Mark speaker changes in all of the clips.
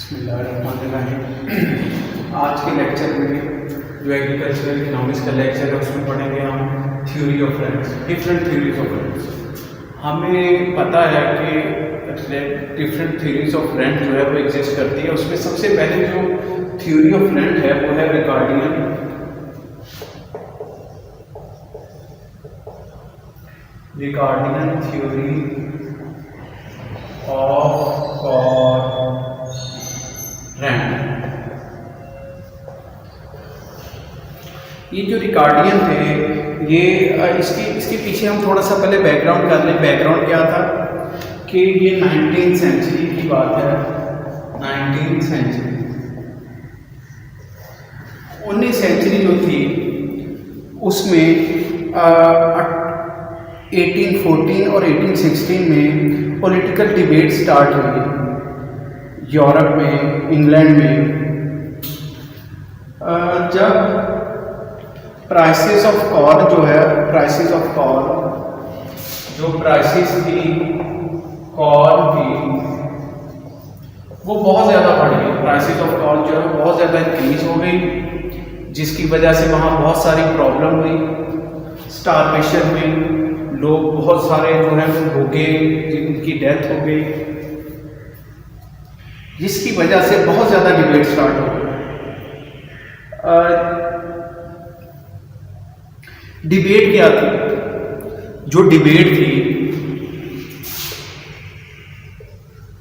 Speaker 1: बिस्मिल्लाहिर्रहमानिर्रहीम। आज के लेक्चर में जो एग्रीकल्चरल इकोनॉमिक्स का लेक्चर है उसमें पढ़ेंगे हम theory of rents, different theories of rents. हमें पता है कि डिफरेंट थ्योरीज ऑफ रेंट जो है वो एग्जिस्ट करती है। उसमें सबसे पहले जो थ्योरी ऑफ रेंट है वो है रिकार्डियन थ्योरी ऑफ रेंट। ये जो रिकार्डियन थे ये इसके पीछे हम थोड़ा सा पहले बैकग्राउंड कर लें। बैकग्राउंड क्या था कि ये 19th सेंचुरी की बात है। 19th सेंचुरी 19th सेंचुरी जो थी उसमें 1814 और 1816 में पॉलिटिकल डिबेट स्टार्ट हुई यूरोप में, इंग्लैंड में। जब प्राइसेस ऑफ कॉर्न जो है, प्राइसेस ऑफ कॉर्न जो प्राइसेस थी कॉर्न की वो बहुत ज़्यादा बढ़ गई। प्राइसेस ऑफ कॉर्न जो है बहुत ज़्यादा इंक्रीज हो गई, जिसकी वजह से वहाँ बहुत सारी प्रॉब्लम हुई। स्टारवेशन में लोग बहुत सारे जो है भूखे, जिनकी डेथ हो गई, जिसकी वजह से बहुत ज़्यादा डिबेट स्टार्ट हो गई। डिबेट क्या थी? जो डिबेट थी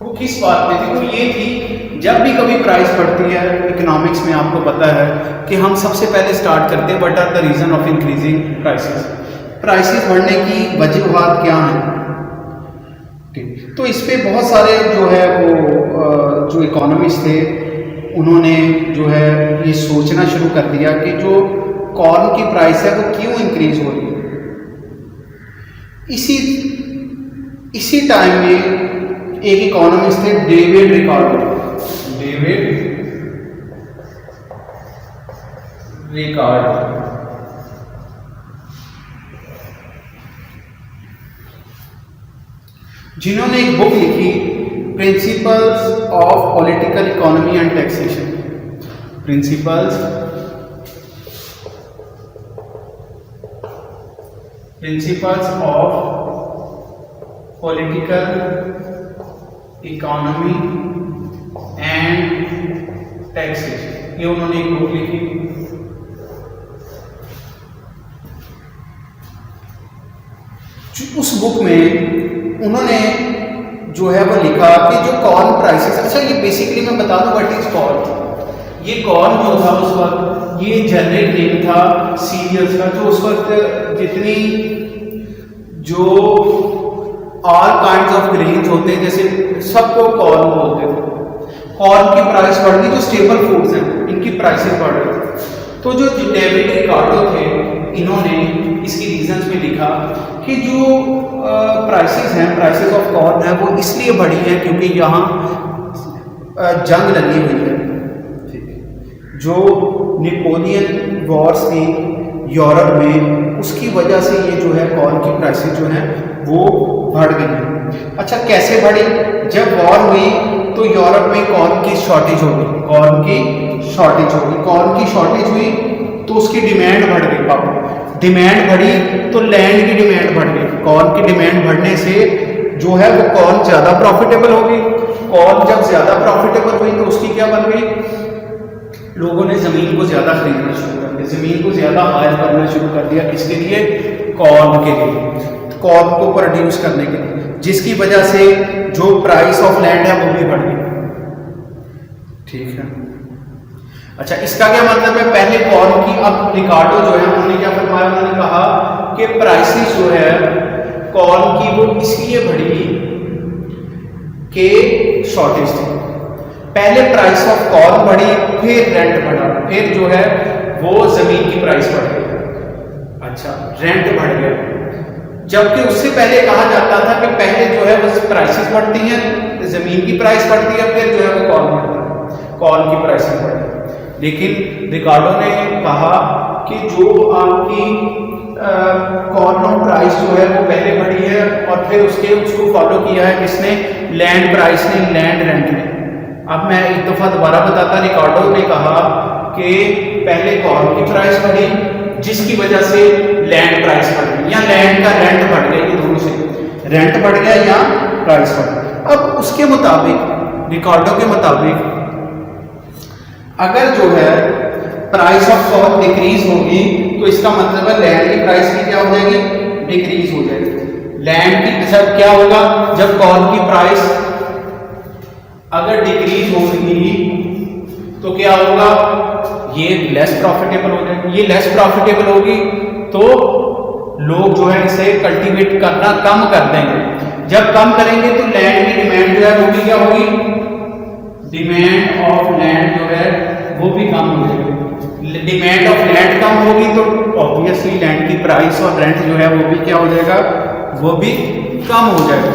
Speaker 1: वो किस बात पे थी? वो ये थी, जब भी कभी प्राइस बढ़ती है इकोनॉमिक्स में, आपको पता है कि हम सबसे पहले स्टार्ट करते हैं what are the reason of increasing prices. Prices बढ़ने की वजूहात क्या हैं? तो इस पे बहुत सारे जो है वो जो इकोनॉमिस्ट थे उन्होंने जो है ये सोचना शुरू कर दिया कि जो कॉर्न की प्राइस है वो क्यों इंक्रीज हो रही है। इसी टाइम में एक इकोनॉमिस्ट थे डेविड रिकार्डो। जिन्होंने एक बुक लिखी principles of political economy and taxation. Principles of political economy and taxation, ये उन्होंने एक बुक लिखी। उस बुक में उन्होंने जो है वो लिखा कि जो कॉर्न प्राइसेस, अच्छा ये बेसिकली मैं बता दूं व्हाट इज कॉर्न। ये कॉर्न जो था उस वक्त ये जेनेरिक नेम था सीरियल्स का, जो उस वक्त जितनी जो ऑल काइंड्स ऑफ ग्रेन्स होते हैं जैसे सबको कॉर्न बोलते थे। कॉर्न की प्राइस बढ़ गई, जो स्टेबल फूड्स हैं इनकी प्राइसेस बढ़ गई। तो जो डेविड रिकार्डो थे इन्होंने इसकी रीजंस में लिखा कि जो प्राइसेस हैं, प्राइसेस ऑफ कॉर्न है, वो इसलिए बढ़ी है क्योंकि यहाँ जंग लगी हुई है। जो नेपोलियन वॉर्स थी यूरोप में, उसकी वजह से ये जो है कॉर्न की प्राइसेस जो है वो बढ़ गई है। अच्छा, कैसे बढ़ी? जब वॉर हुई तो यूरोप में कॉर्न की शॉर्टेज हो गई। कॉर्न की शॉर्टेज हुई तो उसकी डिमांड बढ़ गई। पापा डिमांड बढ़ी तो लैंड की डिमांड बढ़ गई। कॉर्न की डिमांड बढ़ने से जो है वो कॉर्न ज़्यादा प्रॉफिटेबल हो गई। कॉर्न जब ज़्यादा प्रॉफिटेबल हुई तो उसकी क्या बन गई? लोगों ने ज़मीन को ज़्यादा खरीदना शुरू कर दिया, ज़मीन को ज़्यादा हायर करना शुरू कर दिया। किसके लिए? कॉर्न के लिए, कॉर्न को प्रोड्यूस करने के लिए, जिसकी वजह से जो प्राइस ऑफ लैंड है वो भी बढ़ गई। ठीक है। अच्छा, इसका क्या मतलब है? पहले कॉर्न की, अब रिकार्डो जो है उन्होंने क्या फरमाया? उन्होंने कहा कि प्राइसेस जो है कॉर्न की वो इसलिए बढ़ी कि शॉर्टेज थी। पहले प्राइस ऑफ कॉर्न बढ़ी, फिर रेंट बढ़ा, फिर जो है वो जमीन की प्राइस बढ़ गई। अच्छा, रेंट बढ़ गया, जबकि उससे पहले कहा जाता था कि पहले जो है वो प्राइसेस बढ़ती हैं, जमीन की प्राइस बढ़ती है, फिर जो है वो कॉर्न बढ़ता है, कॉर्न की प्राइसेस बढ़ती है। लेकिन रिकार्डो ने कहा कि जो आपकी कॉर्न प्राइस जो है वो पहले बढ़ी है और फिर उसको फॉलो किया है किसने? लैंड प्राइस ने, लैंड रेंट ने। अब मैं एक दफा दोबारा बताता, रिकार्डो ने कहा कि पहले कॉर्न की प्राइस बढ़ी जिसकी वजह से लैंड प्राइस बढ़ गई या लैंड का रेंट बढ़ गया, ये दोनों से रेंट बढ़ गया या प्राइस बढ़ गया। अब उसके मुताबिक, रिकार्डो के मुताबिक, अगर जो है प्राइस ऑफ कॉर्न डिक्रीज होगी तो इसका मतलब है लैंड की प्राइस की क्या हो जाएगी, डिक्रीज हो जाएगी। लैंड की सब क्या होगा, जब कॉर्न की प्राइस अगर डिक्रीज होगी तो क्या होगा, ये लेस प्रॉफिटेबल हो जाएगी। ये लेस प्रॉफिटेबल होगी तो लोग जो है इसे कल्टीवेट करना कम कर देंगे। जब कम करेंगे तो लैंड की डिमांड जो है वो भी क्या होगी, डिमांड ऑफ लैंड जो है वो भी कम हो जाएगी। डिमांड ऑफ लैंड कम होगी तो ऑब्वियसली लैंड की प्राइस और रेंट जो है वो भी क्या हो जाएगा, वो भी कम हो जाएगा।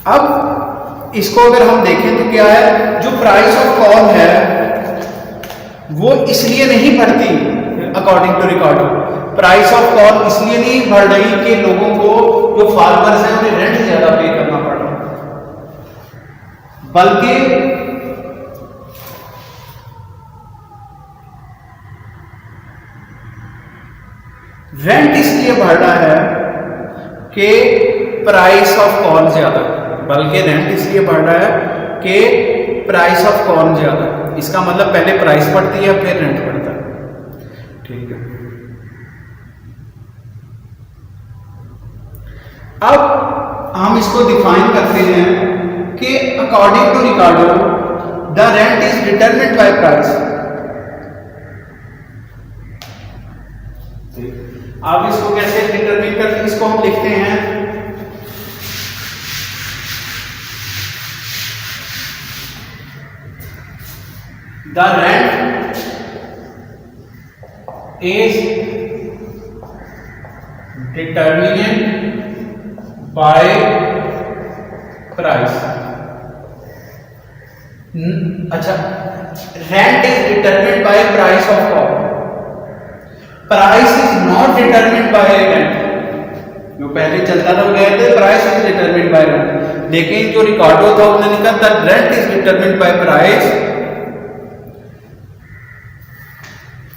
Speaker 1: अब इसको अगर हम देखें तो क्या है, जो प्राइस ऑफ कॉर्न है वो इसलिए नहीं बढ़ती, according to Ricardo price of corn इसलिए नहीं बढ़ रही कि लोगों को, जो फार्मर्स हैं उन्हें रेंट ज्यादा पे करना पड़ रहा, बल्कि रेंट इसलिए बढ़ रहा है कि प्राइस ऑफ कॉर्न ज्यादा, बल्कि रेंट इसलिए बढ़ रहा है कि प्राइस ऑफ कॉर्न ज्यादा। इसका मतलब पहले प्राइस बढ़ती है फिर रेंट बढ़ता है, ठीक है। अब हम इसको डिफाइन करते हैं कि according to Ricardo the rent is determined by price. अब इसको कैसे डिटरमिन करते हैं, इसको हम लिखते हैं the rent is determined by price. अच्छा, rent is determined by price of corn, price is not determined by rent. जो पहले चलता था वो कहते थे price is determined by rent, लेकिन जो रिकार्डो था उन्होंने लिखा था rent is determined by price.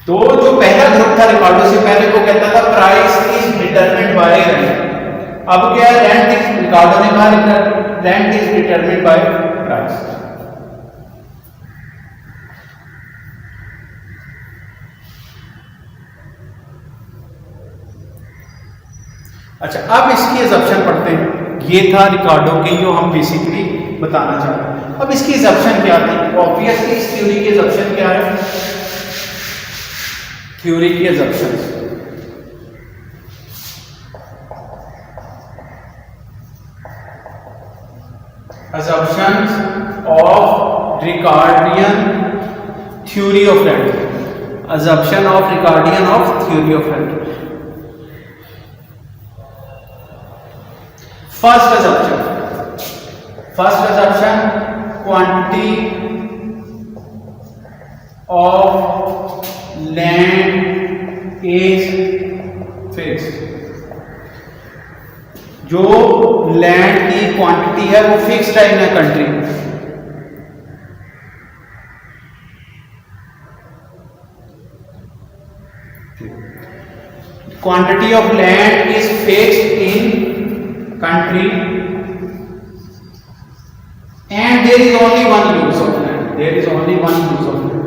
Speaker 1: तो जो पहला ग्रुप था रिकार्डो से पहले वो कहता था price is determined by rent. अब क्या है, रेंट इज, रिकार्डो ने कहा rent is determined by price. अच्छा, अब इसकी अजम्पशन पढ़ते हैं। ये था रिकार्डो की जो हम बेसिकली बताना चाहते हैं। अब इसकी अजम्पशन क्या थी, ऑब्वियसली इस थ्योरी की अजम्पशन क्या है, थ्योरी की assumption, assumptions of Ricardian theory of rent, assumption of Ricardian of theory of rent. First assumption, quantity of land is fixed. जो लैंड की क्वांटिटी है वो फिक्स्ड है in a country. Quantity of land is fixed in country and there is only one use of land, there is only one use of land,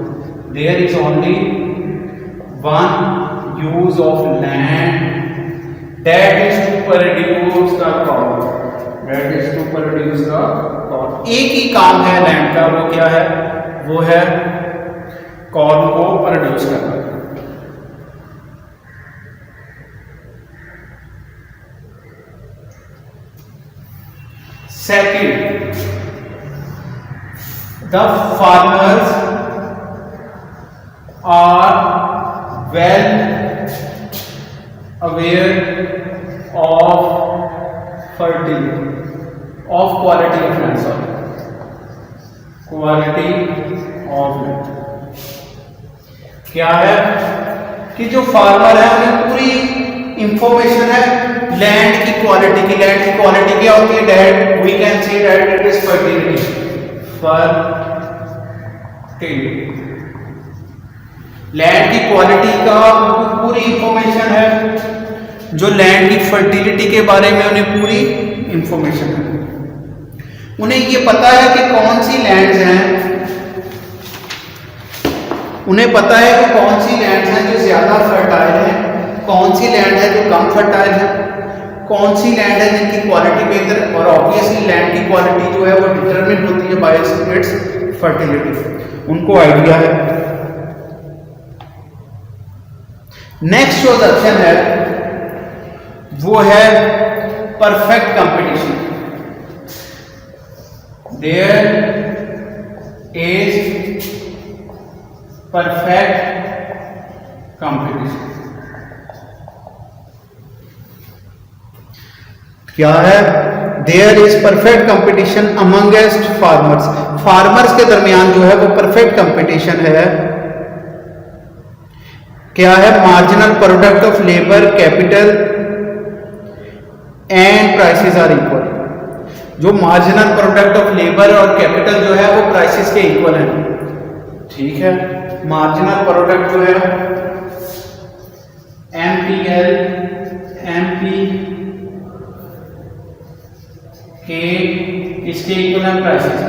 Speaker 1: there is only one use of land, that is to produce the corn, that is to produce the corn। एक ही काम है land का, वो क्या है, वो है corn को प्रोड्यूस करना। Second, the farmers are well aware of fertility, of quality of land, sorry, quality of land। क्या है कि जो फार्मर है उन्हें पूरी इंफॉर्मेशन है लैंड की क्वालिटी की, लैंड की क्वालिटी क्या होती है that, we can say that it is fertility, fertility. Land की क्वालिटी का पूरी इंफॉर्मेशन है, जो लैंड की फर्टिलिटी के बारे में उन्हें पूरी इंफॉर्मेशन है। उन्हें ये पता है कि कौन सी लैंड्स हैं, उन्हें पता है कि कौन सी लैंड्स हैं जो ज्यादा फर्टाइल है, कौन सी लैंड है जो कम फर्टाइल है, कौन सी लैंड है जिनकी क्वालिटी बेहतर है। और ऑब्वियसली लैंड की क्वालिटी जो है वो डिटरमिन होती है बाय इट्स फर्टिलिटी, उनको आइडिया है। नेक्स्ट जो ऑप्शन है वो है perfect competition. There is perfect competition. क्या है? There is perfect competition amongst farmers. Farmers के दरमियान जो है वो परफेक्ट कंपटीशन है। क्या है? Marginal product of labour, capital and prices are equal. जो मार्जिनल प्रोडक्ट ऑफ लेबर और कैपिटल जो है वो प्राइसेस के इक्वल है। ठीक है, मार्जिनल प्रोडक्ट जो है MPL, MP के इसके इक्वल है prices.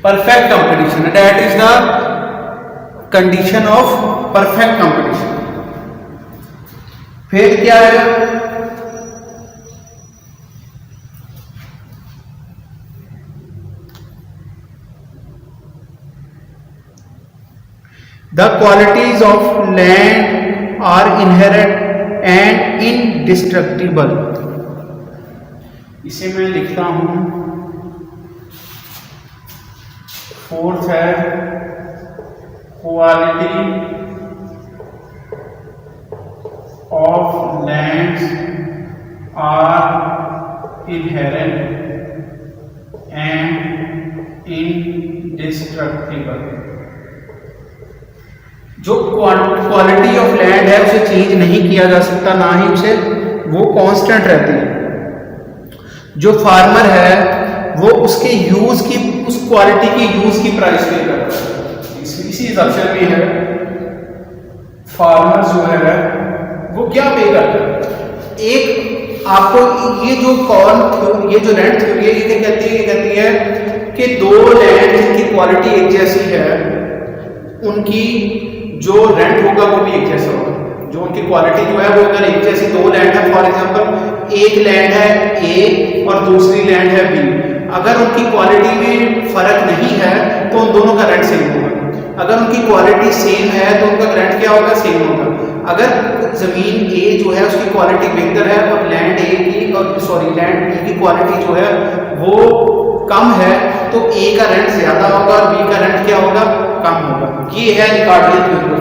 Speaker 1: Perfect competition, that is the condition of perfect competition. फिर क्या है? The qualities of land are inherent and indestructible। इसे मैं लिखता हूं, फोर्थ है quality of lands are inherent and indestructible. जो क्वालिटी ऑफ लैंड है उसे चेंज नहीं किया जा सकता, ना ही उसे वो कांस्टेंट रहती है। जो फार्मर है वो उसके यूज की, उस क्वालिटी की यूज की प्राइस पे करता है। इसी ऑप्शन में है फार्मर जो है वो क्या पे करता है। एक आपको ये जो ये जो लैंड थ्योरी है ये कहती है कि दो लैंड की क्वालिटी एक जैसी है, उनकी जो रेंट होगा वो भी एक जैसा होगा। जो उनकी क्वालिटी जो है वो अगर एक जैसी दो लैंड है, फॉर एग्जांपल एक लैंड है A और दूसरी लैंड है B, अगर उनकी क्वालिटी में फर्क नहीं है तो उन दोनों का रेंट सेम होगा। अगर उनकी क्वालिटी सेम है तो उनका रेंट क्या होगा? सेम होगा। अगर जमीन A जो है उसकी क्वालिटी बेहतर है और लैंड B की क्वालिटी जो है वो कम है तो A का रेंट ज्यादा होगा और B का रेंट क्या होगा? कम होगा। ये है रिकार्डियल थ्योरी।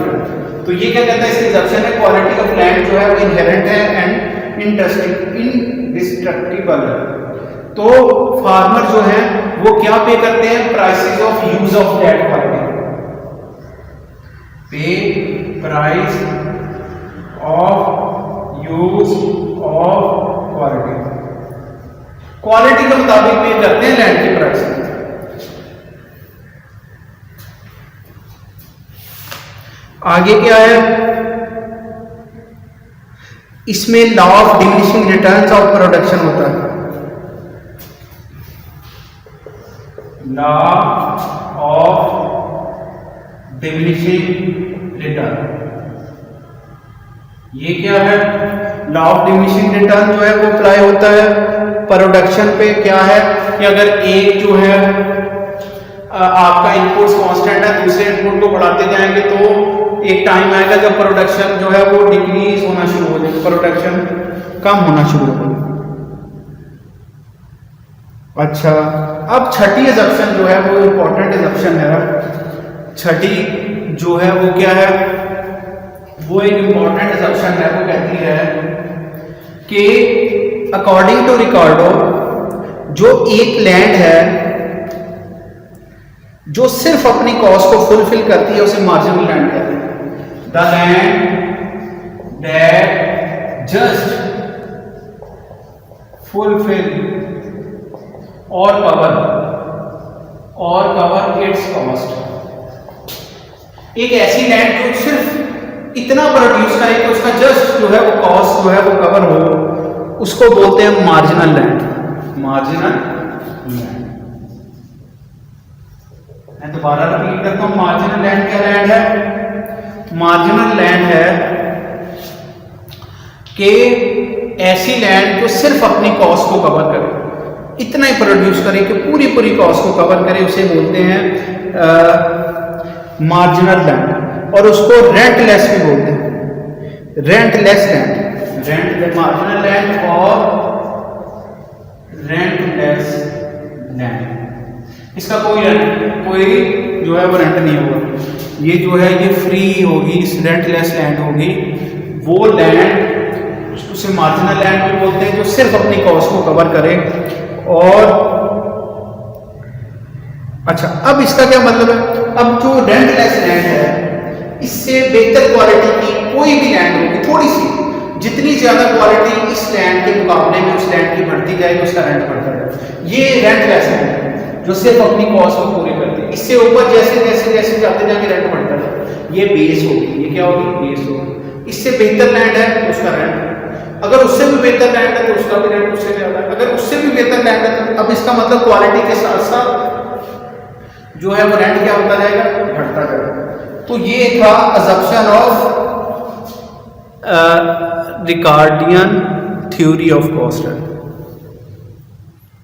Speaker 1: तो ये क्या कहता है? इसकी रिजल्शन है क्वालिटी ऑफ लैंड जो है वो इनहेरेंट है एंड इनडिस्ट्रक्टिबल है। तो फार्मर जो है वो क्या पे करते हैं? Prices of use of that quality, pay price of use of quality, quality के मुताबिक पे करते हैं लैंड की प्राइस। आगे क्या है? इसमें law of diminishing returns of production होता है। लॉ ऑफ डिमिनिशिंग रिटर्न, ये क्या है? लॉ ऑफ डिमिनिशिंग रिटर्न जो है वो अप्लाई होता है प्रोडक्शन पे। क्या है कि अगर एक जो है आपका इनपुट्स कांस्टेंट है, दूसरे इनपुट को बढ़ाते जाएंगे तो एक टाइम आएगा जब प्रोडक्शन जो है वो डिक्रीज होना शुरू हो जाएगा, प्रोडक्शन कम होना शुरू हो जाएगा। अच्छा, अब छठी एजम्पशन जो है वो इंपॉर्टेंट एजम्पशन है। छठी जो है वो क्या है? वो एक इंपॉर्टेंट एजम्पशन है। वो कहती है कि अकॉर्डिंग टू रिकार्डो जो एक लैंड है जो सिर्फ अपनी कॉस्ट को फुलफिल करती है उसे मार्जिनल लैंड कहते हैं। The land that just fulfil और कवर इट्स कॉस्ट। एक ऐसी लैंड जो सिर्फ इतना प्रोड्यूस करे कि उसका जस्ट जो है वो कॉस्ट जो है वो कवर हो, उसको बोलते हैं मार्जिनल लैंड। मार्जिनल लैंड, मैं दोबारा रिपीट करता हूं, मार्जिनल लैंड क्या लैंड है? मार्जिनल लैंड है कि ऐसी लैंड जो सिर्फ अपनी कॉस्ट को कवर करे, इतना ही प्रोड्यूस करे कि पूरी कॉस्ट को कवर करे, उसे बोलते हैं मार्जिनल लैंड। और उसको रेंटलेस भी बोलते हैं, रेंटलेस लैंड, रेंट मार्जिनल लैंड और रेंटलेस लैंड। इसका कोई जो है वो रेंट नहीं होगा, ये जो है ये फ्री होगी, रेंटलेस लैंड होगी। वो लैंड उसे मार्जिनल लैंड भी बोलते हैं जो सिर्फ अपनी कॉस्ट को कवर करे। और अच्छा, अब इसका क्या मतलब है? अब जो रेंटलेस लैंड है, इससे बेहतर क्वालिटी की कोई भी लैंड होगी, थोड़ी सी, जितनी ज्यादा क्वालिटी इस लैंड के मुकाबले में उस लैंड की बढ़ती जाएगी, उसका रेंट बढ़ता जाएगा। ये रेंटलेस लैंड है जो सिर्फ अपनी कॉस्ट को पूरी करती है। इससे ऊपर जैसे जैसे जैसे जाते जाके रेंट बढ़ता है। ये बेस होगी, ये क्या होगी? बेस होगी। इससे बेहतर लैंड है तो उसका रेंट, अगर उससे भी बेहतर लैंड है तो उसका भी रेंट उससे ज्यादा है, अगर उससे भी बेहतर लैंड है तो, अब इसका मतलब क्वालिटी के साथ साथ जो है वो रेंट क्या होता जाएगा? बढ़ता जाएगा। तो ये था assumption of Ricardian theory of cost.